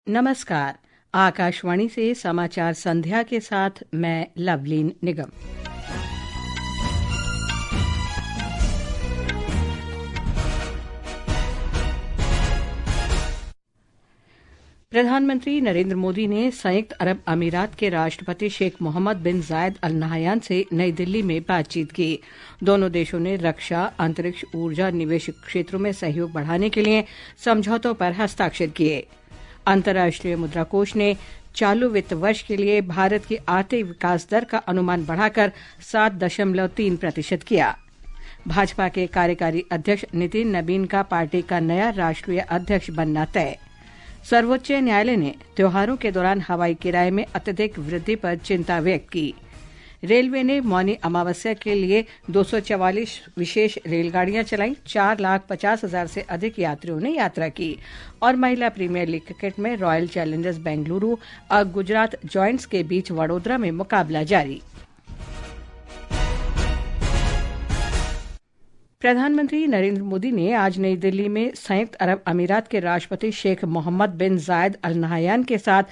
नमस्कार। आकाशवाणी से समाचार संध्या के साथ मैं लवलीन निगम। प्रधानमंत्री नरेंद्र मोदी ने संयुक्त अरब अमीरात के राष्ट्रपति शेख मोहम्मद बिन जायद अल नहयान से नई दिल्ली में बातचीत की। दोनों देशों ने रक्षा, अंतरिक्ष, ऊर्जा और निवेश क्षेत्रों में सहयोग बढ़ाने के लिए समझौतों पर हस्ताक्षर किए। अंतर्राष्ट्रीय मुद्रा कोष ने चालू वित्त वर्ष के लिए भारत की आर्थिक विकास दर का अनुमान बढ़ाकर 7.3% किया। भाजपा के कार्यकारी अध्यक्ष नितिन नबीन का पार्टी का नया राष्ट्रीय अध्यक्ष बनना तय। सर्वोच्च न्यायालय ने त्योहारों के दौरान हवाई किराए में अत्यधिक वृद्धि पर चिंता व्यक्त की। रेलवे ने मौनी अमावस्या के लिए 244 विशेष रेलगाड़ियां चलाईं। 4,50,000 से अधिक यात्रियों ने यात्रा की। और महिला प्रीमियर लीग क्रिकेट में रॉयल चैलेंजर्स बेंगलुरु और गुजरात जॉयंट्स के बीच वडोदरा में मुकाबला जारी। प्रधानमंत्री नरेंद्र मोदी ने आज नई दिल्ली में संयुक्त अरब अमीरात के राष्ट्रपति शेख मोहम्मद बिन जायद अल नहयान के साथ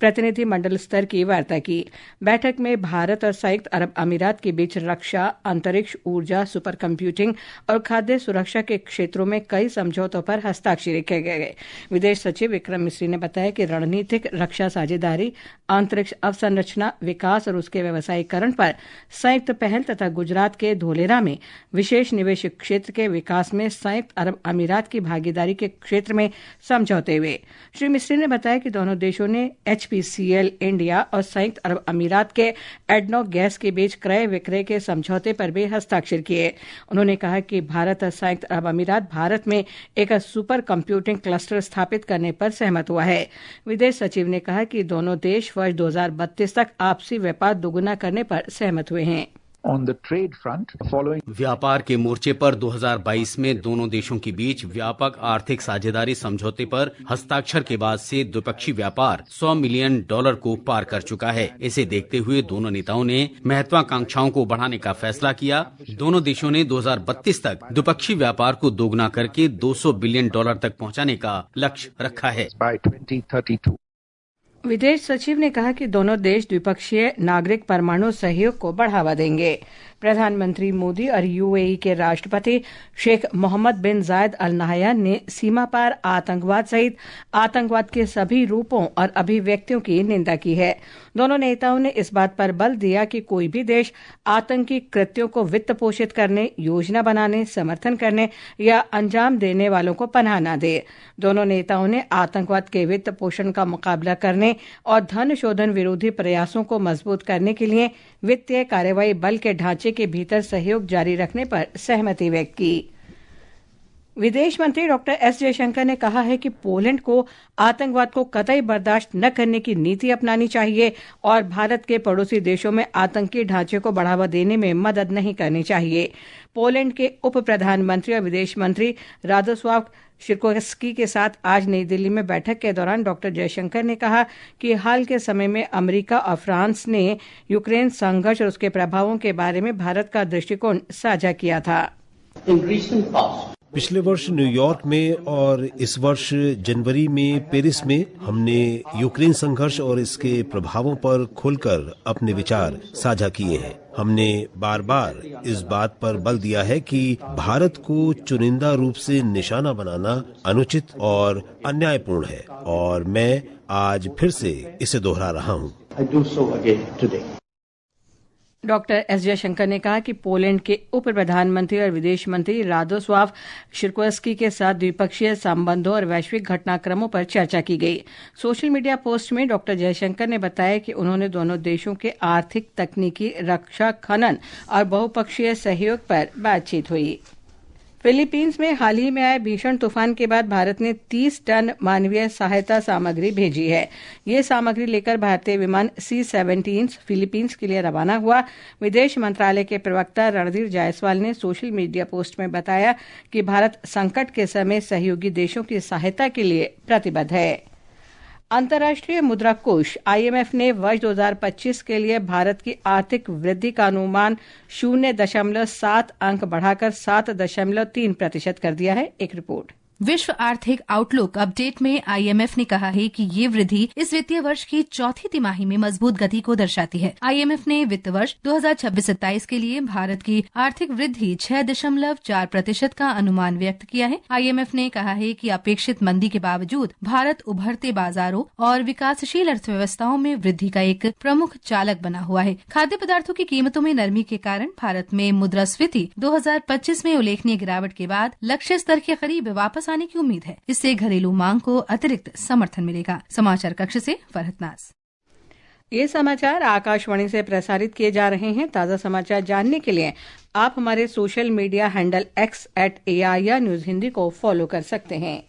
प्रतिनिधि मंडल स्तर की वार्ता की। बैठक में भारत और संयुक्त अरब अमीरात के बीच रक्षा, अंतरिक्ष, ऊर्जा, सुपर कंप्यूटिंग और खाद्य सुरक्षा के क्षेत्रों में कई समझौतों पर हस्ताक्षर किए गए। विदेश सचिव विक्रम मिस्री ने बताया कि रणनीतिक रक्षा साझेदारी, अंतरिक्ष अवसंरचना, विकास और उसके व्यवसायीकरण पर संयुक्त पहल तथा गुजरात के धोलेरा में विशेष निवेश क्षेत्र के विकास में संयुक्त अरब अमीरात की भागीदारी के क्षेत्र में समझौते हुए। श्री मिस्री ने बताया कि दोनों देशों ने HPCL इंडिया और संयुक्त अरब अमीरात के एडनॉक गैस के बीच क्रय विक्रय के समझौते पर भी हस्ताक्षर किए। उन्होंने कहा कि भारत और संयुक्त अरब अमीरात भारत में एक सुपर कंप्यूटिंग क्लस्टर स्थापित करने पर सहमत हुआ है। विदेश सचिव ने कहा कि दोनों देश वर्ष 2032 तक आपसी व्यापार दोगुना करने पर सहमत हुए हैं। व्यापार के मोर्चे पर 2022 में दोनों देशों के बीच व्यापक आर्थिक साझेदारी समझौते पर हस्ताक्षर के बाद से द्विपक्षीय व्यापार $100 मिलियन को पार कर चुका है। इसे देखते हुए दोनों नेताओं ने महत्वाकांक्षाओं को बढ़ाने का फैसला किया। दोनों देशों ने 2032 तक द्विपक्षीय व्यापार को दोगुना करके $200 बिलियन तक पहुँचाने का लक्ष्य रखा है। विदेश सचिव ने कहा कि दोनों देश द्विपक्षीय नागरिक परमाणु सहयोग को बढ़ावा देंगे। प्रधानमंत्री मोदी और UAE के राष्ट्रपति शेख मोहम्मद बिन जायद अल नहयान ने सीमा पार आतंकवाद सहित आतंकवाद के सभी रूपों और अभिव्यक्तियों की निंदा की है। दोनों नेताओं ने इस बात पर बल दिया कि कोई भी देश आतंकी कृत्यों को वित्त पोषित करने, योजना बनाने, समर्थन करने या अंजाम देने वालों को पनाह न दे। दोनों नेताओं ने आतंकवाद के वित्त पोषण का मुकाबला करने और धन शोधन विरोधी प्रयासों को मजबूत करने के लिए वित्तीय कार्रवाई बल के ढांचे के भीतर सहयोग जारी रखने पर सहमति व्यक्त की। विदेश मंत्री डॉक्टर S जयशंकर ने कहा है कि पोलैंड को आतंकवाद को कतई बर्दाश्त न करने की नीति अपनानी चाहिए और भारत के पड़ोसी देशों में आतंकी ढांचे को बढ़ावा देने में मदद नहीं करनी चाहिए। पोलैंड के उप प्रधानमंत्री और विदेश मंत्री रादोस्लाव सिकोर्स्की के साथ आज नई दिल्ली में बैठक के दौरान डॉक्टर जयशंकर ने कहा कि हाल के समय में अमेरिका और फ्रांस ने यूक्रेन संघर्ष और उसके प्रभावों के बारे में भारत का दृष्टिकोण साझा किया था। पिछले वर्ष न्यूयॉर्क में और इस वर्ष जनवरी में पेरिस में हमने यूक्रेन संघर्ष और इसके प्रभावों पर खुलकर अपने विचार साझा किए हैं। हमने बार बार इस बात पर बल दिया है कि भारत को चुनिंदा रूप से निशाना बनाना अनुचित और अन्यायपूर्ण है और मैं आज फिर से इसे दोहरा रहा हूँ। डॉक्टर S जयशंकर ने कहा कि पोलैंड के उप प्रधानमंत्री और विदेश मंत्री रादोस्लाव सिकोर्स्की के साथ द्विपक्षीय संबंधों और वैश्विक घटनाक्रमों पर चर्चा की गई। सोशल मीडिया पोस्ट में डॉक्टर जयशंकर ने बताया कि उन्होंने दोनों देशों के आर्थिक, तकनीकी, रक्षा, खनन और बहुपक्षीय सहयोग पर बातचीत हुई। फिलीपींस में हाल ही में आए भीषण तूफान के बाद भारत ने 30 टन मानवीय सहायता सामग्री भेजी है। ये सामग्री लेकर भारतीय विमान C-17 फिलीपींस के लिए रवाना हुआ। विदेश मंत्रालय के प्रवक्ता रणधीर जायसवाल ने सोशल मीडिया पोस्ट में बताया कि भारत संकट के समय सहयोगी देशों की सहायता के लिए प्रतिबद्ध है। अंतर्राष्ट्रीय मुद्रा कोष IMF ने वर्ष 2025 के लिए भारत की आर्थिक वृद्धि का अनुमान 0.7 अंक बढ़ाकर 7.3% कर दिया है। एक रिपोर्ट। विश्व आर्थिक आउटलुक अपडेट में IMF ने कहा है कि ये वृद्धि इस वित्तीय वर्ष की चौथी तिमाही में मजबूत गति को दर्शाती है। IMF ने वित्त वर्ष 2026-27 के लिए भारत की आर्थिक वृद्धि 6.4% का अनुमान व्यक्त किया है। IMF ने कहा है कि अपेक्षित मंदी के बावजूद भारत उभरते बाजारों और विकासशील अर्थव्यवस्थाओं में वृद्धि का एक प्रमुख चालक बना हुआ है। खाद्य पदार्थों की कीमतों में नरमी के कारण भारत में मुद्रास्फीति 2025 में उल्लेखनीय गिरावट के बाद लक्ष्य स्तर के करीब वापस आने की उम्मीद है। इससे घरेलू मांग को अतिरिक्त समर्थन मिलेगा। समाचार कक्ष से फरहत नाज। ये समाचार आकाशवाणी से प्रसारित किए जा रहे हैं। ताज़ा समाचार जानने के लिए आप हमारे social media handle X @AIR news Hindi को फॉलो कर सकते हैं।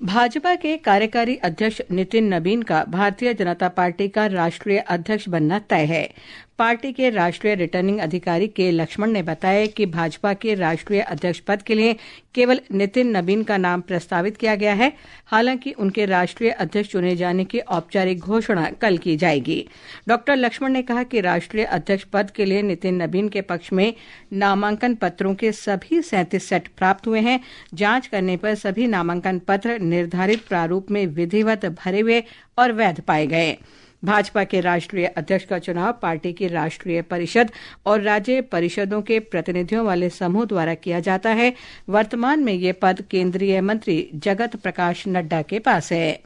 भाजपा के कार्यकारी अध्यक्ष नितिन नबीन का भारतीय जनता पार्टी का राष्ट्रीय अध्यक्ष बनना तय है। पार्टी के राष्ट्रीय रिटर्निंग अधिकारी के लक्ष्मण ने बताया कि भाजपा के राष्ट्रीय अध्यक्ष पद के लिए केवल नितिन नबीन का नाम प्रस्तावित किया गया है। हालांकि उनके राष्ट्रीय अध्यक्ष चुने जाने की औपचारिक घोषणा कल की जाएगी। डॉक्टर लक्ष्मण ने कहा कि राष्ट्रीय अध्यक्ष पद के लिए नितिन नबीन के पक्ष में नामांकन पत्रों के सभी 37 सेट प्राप्त हुए हैं। जांच करने पर सभी नामांकन पत्र निर्धारित प्रारूप में विधिवत भरे हुए और वैध पाए गए। भाजपा के राष्ट्रीय अध्यक्ष का चुनाव पार्टी की राष्ट्रीय परिषद और राज्य परिषदों के प्रतिनिधियों वाले समूह द्वारा किया जाता है। वर्तमान में ये पद केंद्रीय मंत्री जगत प्रकाश नड्डा के पास है।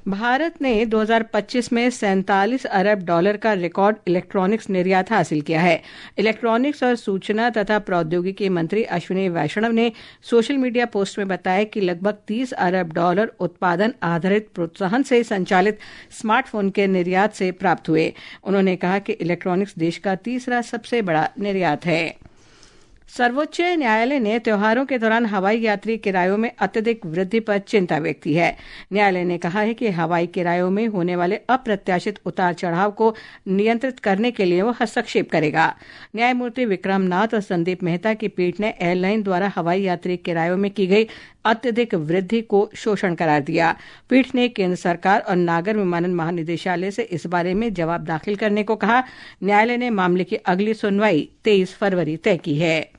भारत ने 2025 में $47 अरब का रिकॉर्ड इलेक्ट्रॉनिक्स निर्यात हासिल किया है। इलेक्ट्रॉनिक्स और सूचना तथा प्रौद्योगिकी मंत्री अश्विनी वैष्णव ने सोशल मीडिया पोस्ट में बताया कि लगभग $30 अरब उत्पादन आधारित प्रोत्साहन से संचालित स्मार्टफोन के निर्यात से प्राप्त हुए। उन्होंने कहा कि इलेक्ट्रॉनिक्स देश का तीसरा सबसे बड़ा निर्यात है। सर्वोच्च न्यायालय ने त्योहारों के दौरान हवाई यात्री किरायों में अत्यधिक वृद्धि पर चिंता व्यक्त की है। न्यायालय ने कहा है कि हवाई किरायों में होने वाले अप्रत्याशित उतार चढ़ाव को नियंत्रित करने के लिए वो हस्तक्षेप करेगा। न्यायमूर्ति विक्रम नाथ और संदीप मेहता की पीठ ने एयरलाइन द्वारा हवाई यात्री किरायों में की गई अत्यधिक वृद्धि को शोषण करार दिया। पीठ ने केंद्र सरकार और नागर विमानन महानिदेशालय से इस बारे में जवाब दाखिल करने को कहा। न्यायालय ने मामले की अगली सुनवाई 23 फरवरी तय की है।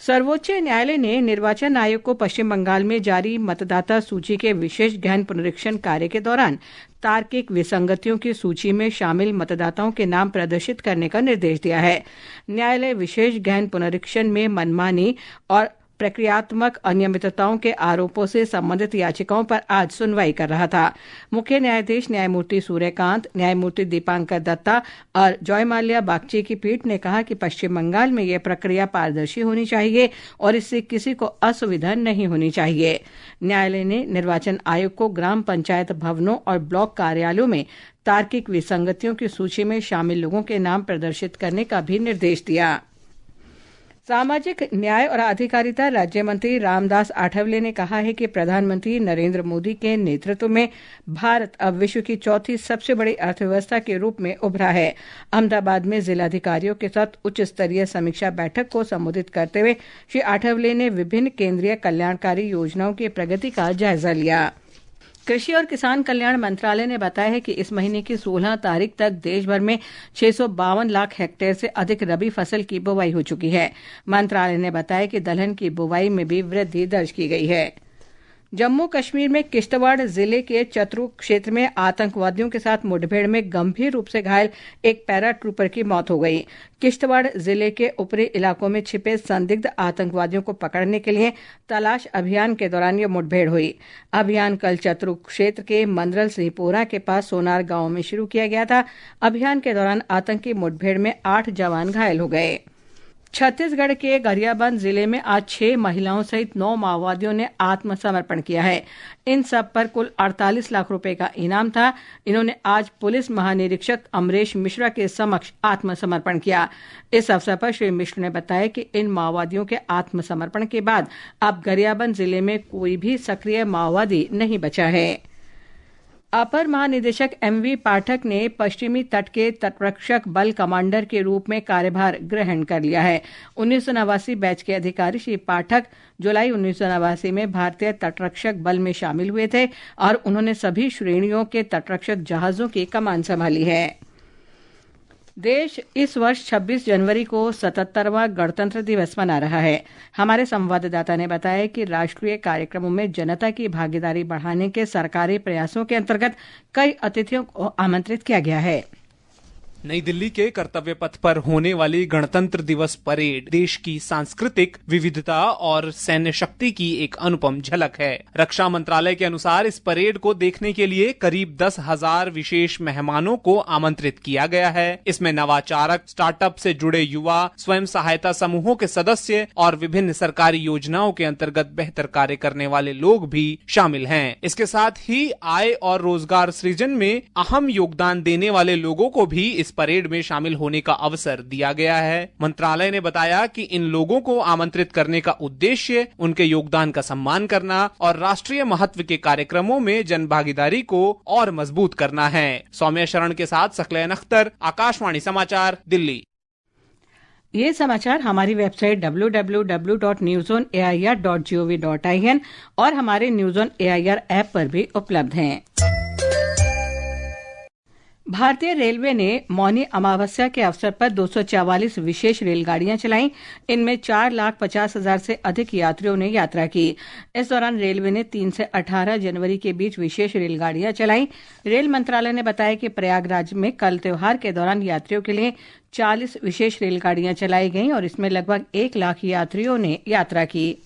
सर्वोच्च न्यायालय ने निर्वाचन आयोग को पश्चिम बंगाल में जारी मतदाता सूची के विशेष गहन पुनरीक्षण कार्य के दौरान तार्किक विसंगतियों की सूची में शामिल मतदाताओं के नाम प्रदर्शित करने का निर्देश दिया है। न्यायालय विशेष गहन पुनरीक्षण में मनमानी और प्रक्रियात्मक अनियमितताओं के आरोपों से संबंधित याचिकाओं पर आज सुनवाई कर रहा था। मुख्य न्यायाधीश न्यायमूर्ति सूर्यकांत, न्यायमूर्ति दीपांकर दत्ता और जॉयमाल्या बागची की पीठ ने कहा कि पश्चिम बंगाल में यह प्रक्रिया पारदर्शी होनी चाहिए और इससे किसी को असुविधा नहीं होनी चाहिए। न्यायालय ने निर्वाचन आयोग को ग्राम पंचायत भवनों और ब्लॉक कार्यालयों में तार्किक विसंगतियों की सूची में शामिल लोगों के नाम प्रदर्शित करने का भी निर्देश दिया। सामाजिक न्याय और अधिकारिता राज्य मंत्री रामदास आठवले ने कहा है कि प्रधानमंत्री नरेंद्र मोदी के नेतृत्व में भारत अब विश्व की चौथी सबसे बड़ी अर्थव्यवस्था के रूप में उभरा है। अहमदाबाद में जिलाधिकारियों के साथ उच्च स्तरीय समीक्षा बैठक को संबोधित करते हुए श्री आठवले ने विभिन्न केंद्रीय कल्याणकारी योजनाओं की प्रगति का जायजा लिया। कृषि और किसान कल्याण मंत्रालय ने बताया है कि इस महीने की 16 तारीख तक देश भर में 652 लाख हेक्टेयर से अधिक रबी फसल की बुवाई हो चुकी है। मंत्रालय ने बताया कि दलहन की बुवाई में भी वृद्धि दर्ज की गई है। जम्मू कश्मीर में किश्तवाड़ जिले के चतरू क्षेत्र में आतंकवादियों के साथ मुठभेड़ में गंभीर रूप से घायल एक पैरा ट्रूपर की मौत हो गई। किश्तवाड़ जिले के ऊपरी इलाकों में छिपे संदिग्ध आतंकवादियों को पकड़ने के लिए तलाश अभियान के दौरान यह मुठभेड़ हुई। अभियान कल चतरू क्षेत्र के मंदरल सिंहपोरा के पास सोनार गांव में शुरू किया गया था। अभियान के दौरान आतंकी मुठभेड़ में 8 जवान घायल हो गए। छत्तीसगढ़ के गरियाबंद जिले में आज 6 महिलाओं सहित 9 माओवादियों ने आत्मसमर्पण किया है। इन सब पर कुल 48 लाख रुपए का इनाम था। इन्होंने आज पुलिस महानिरीक्षक अमरेश मिश्रा के समक्ष आत्मसमर्पण किया। इस अवसर पर श्री मिश्र ने बताया कि इन माओवादियों के आत्मसमर्पण के बाद अब गरियाबंद जिले में कोई भी सक्रिय माओवादी नहीं बचा है। अपर महानिदेशक MV पाठक ने पश्चिमी तट के तटरक्षक बल कमांडर के रूप में कार्यभार ग्रहण कर लिया है। 1989 बैच के अधिकारी श्री पाठक जुलाई 1989 में भारतीय तटरक्षक बल में शामिल हुए थे और उन्होंने सभी श्रेणियों के तटरक्षक जहाजों की कमान संभाली है। देश इस वर्ष 26 जनवरी को 77वां गणतंत्र दिवस मना रहा है। हमारे संवाददाता ने बताया कि राष्ट्रीय कार्यक्रमों में जनता की भागीदारी बढ़ाने के सरकारी प्रयासों के अंतर्गत कई अतिथियों को आमंत्रित किया गया है। नई दिल्ली के कर्तव्य पथ पर होने वाली गणतंत्र दिवस परेड देश की सांस्कृतिक विविधता और सैन्य शक्ति की एक अनुपम झलक है। रक्षा मंत्रालय के अनुसार इस परेड को देखने के लिए करीब 10,000 विशेष मेहमानों को आमंत्रित किया गया है। इसमें नवाचारक, स्टार्टअप से जुड़े युवा, स्वयं सहायता समूहों के सदस्य और विभिन्न सरकारी योजनाओं के अंतर्गत बेहतर कार्य करने वाले लोग भी शामिल हैं। इसके साथ ही आय और रोजगार सृजन में अहम योगदान देने वाले लोगों को भी इस परेड में शामिल होने का अवसर दिया गया है। मंत्रालय ने बताया कि इन लोगों को आमंत्रित करने का उद्देश्य उनके योगदान का सम्मान करना और राष्ट्रीय महत्व के कार्यक्रमों में जनभागीदारी को और मजबूत करना है। सौम्या शरण के साथ सकलैन अख्तर, आकाशवाणी समाचार, दिल्ली। ये समाचार हमारी वेबसाइट www.newsonair.gov.in और हमारे न्यूज़ ऑन एआईआर ऐप पर भी उपलब्ध हैं। भारतीय रेलवे ने मौनी अमावस्या के अवसर पर 244 विशेष रेलगाड़ियां चलाईं। इनमें 4,50,000 से अधिक यात्रियों ने यात्रा की। इस दौरान रेलवे ने 3 से 18 जनवरी के बीच विशेष रेलगाड़ियां चलाईं। रेल मंत्रालय ने बताया कि प्रयागराज में कल त्योहार के दौरान यात्रियों के लिए 40 विशेष रेलगाड़ियां चलाई गईं और इसमें लगभग 1 लाख यात्रियों ने यात्रा की।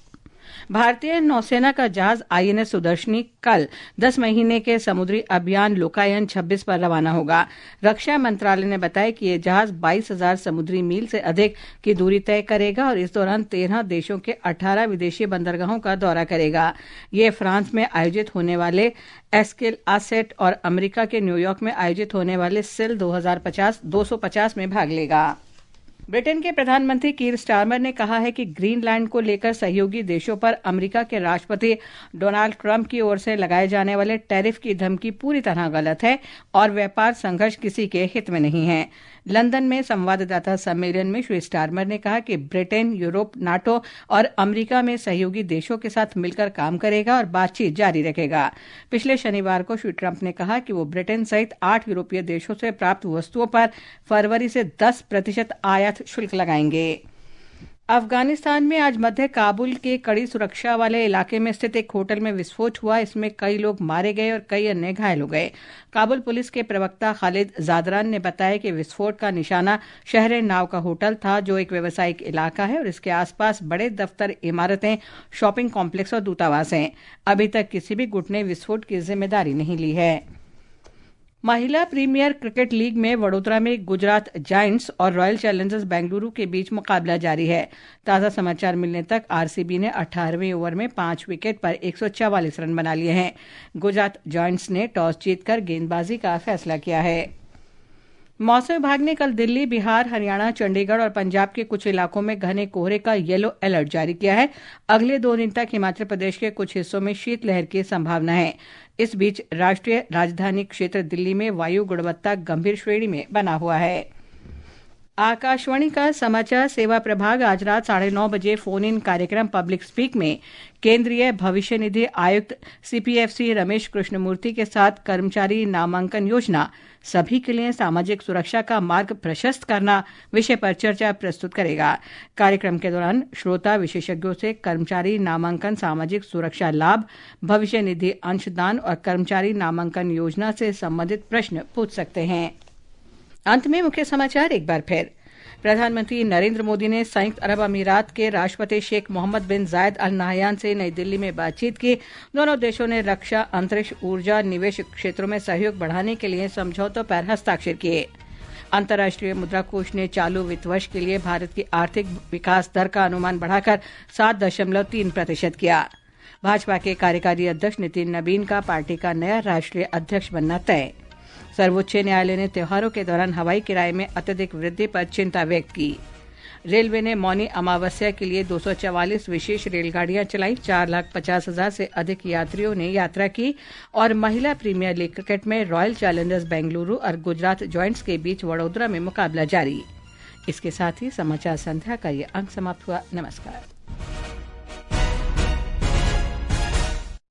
भारतीय नौसेना का जहाज आईएनएस सुदर्शनी कल 10 महीने के समुद्री अभियान लोकायन 26 पर रवाना होगा। रक्षा मंत्रालय ने बताया कि यह जहाज 22,000 समुद्री मील से अधिक की दूरी तय करेगा और इस दौरान 13 देशों के 18 विदेशी बंदरगाहों का दौरा करेगा। यह फ्रांस में आयोजित होने वाले एस्किल आसेट और अमेरिका के न्यूयॉर्क में आयोजित होने वाले सिल 250 में भाग लेगा। ब्रिटेन के प्रधानमंत्री कीर स्टारमर ने कहा है कि ग्रीनलैंड को लेकर सहयोगी देशों पर अमेरिका के राष्ट्रपति डोनाल्ड ट्रंप की ओर से लगाए जाने वाले टैरिफ की धमकी पूरी तरह गलत है और व्यापार संघर्ष किसी के हित में नहीं है। लंदन में संवाददाता सम्मेलन में श्री स्टारमर ने कहा कि ब्रिटेन, यूरोप, नाटो और अमेरिका में सहयोगी देशों के साथ मिलकर काम करेगा और बातचीत जारी रखेगा। पिछले शनिवार को श्री ट्रंप ने कहा कि वो ब्रिटेन सहित 8 यूरोपीय देशों से प्राप्त वस्तुओं पर फरवरी से 10% आयात शुल्क लगाएंगे। अफगानिस्तान में आज मध्य काबुल के कड़ी सुरक्षा वाले इलाके में स्थित एक होटल में विस्फोट हुआ। इसमें कई लोग मारे गए और कई अन्य घायल हो गए। काबुल पुलिस के प्रवक्ता खालिद जादरान ने बताया कि विस्फोट का निशाना शहर नाव का होटल था, जो एक व्यावसायिक इलाका है और इसके आसपास बड़े दफ्तर, इमारतें, शॉपिंग कॉम्प्लेक्स और दूतावास हैं। अभी तक किसी भी गुट ने विस्फोट की जिम्मेदारी नहीं ली है। महिला प्रीमियर क्रिकेट लीग में वडोदरा में गुजरात जायंट्स और रॉयल चैलेंजर्स बेंगलुरु के बीच मुकाबला जारी है। ताजा समाचार मिलने तक आरसीबी ने 18वें ओवर में 5 विकेट पर 144 रन बना लिए हैं। गुजरात जायंट्स ने टॉस जीतकर गेंदबाजी का फैसला किया है। मौसम विभाग ने कल दिल्ली, बिहार, हरियाणा, चंडीगढ़ और पंजाब के कुछ इलाकों में घने कोहरे का येलो अलर्ट जारी किया है। अगले 2 दिन तक हिमाचल प्रदेश के कुछ हिस्सों में शीतलहर की संभावना है। इस बीच राष्ट्रीय राजधानी क्षेत्र दिल्ली में वायु गुणवत्ता गंभीर श्रेणी में बना हुआ है। आकाशवाणी का समाचार सेवा प्रभाग आज रात 9:30 बजे फोन इन कार्यक्रम पब्लिक स्पीक में केंद्रीय भविष्य निधि आयुक्त सीपीएफसी रमेश कृष्णमूर्ति के साथ कर्मचारी नामांकन योजना सभी के लिए सामाजिक सुरक्षा का मार्ग प्रशस्त करना विषय पर चर्चा प्रस्तुत करेगा। कार्यक्रम के दौरान श्रोता विशेषज्ञों से कर्मचारी नामांकन सामाजिक सुरक्षा लाभ, भविष्य निधि अंशदान और कर्मचारी नामांकन योजना से संबंधित प्रश्न पूछ सकते हैं। अंत में मुख्य समाचार एक बार फिर। प्रधानमंत्री नरेंद्र मोदी ने संयुक्त अरब अमीरात के राष्ट्रपति शेख मोहम्मद बिन जायद अल नाहयान से नई दिल्ली में बातचीत की। दोनों देशों ने रक्षा, अंतरिक्ष, ऊर्जा, निवेश क्षेत्रों में सहयोग बढ़ाने के लिए समझौतों पर हस्ताक्षर किए। अंतर्राष्ट्रीय मुद्रा कोष ने चालू वित्त वर्ष के लिए भारत की आर्थिक विकास दर का अनुमान बढ़ाकर 7.3% किया। भाजपा के कार्यकारी अध्यक्ष नितिन नबीन का पार्टी का नया राष्ट्रीय अध्यक्ष बनना तय। सर्वोच्च न्यायालय ने त्योहारों के दौरान हवाई किराए में अत्यधिक वृद्धि पर चिंता व्यक्त की। रेलवे ने मौनी अमावस्या के लिए 244 विशेष रेलगाड़ियां चलाई। 4,50,000 से अधिक यात्रियों ने यात्रा की। और महिला प्रीमियर लीग क्रिकेट में रॉयल चैलेंजर्स बेंगलुरु और गुजरात जायंट्स के बीच वडोदरा में मुकाबला जारी। इसके साथ ही समाचार संध्या का ये अंक समाप्त हुआ। नमस्कार।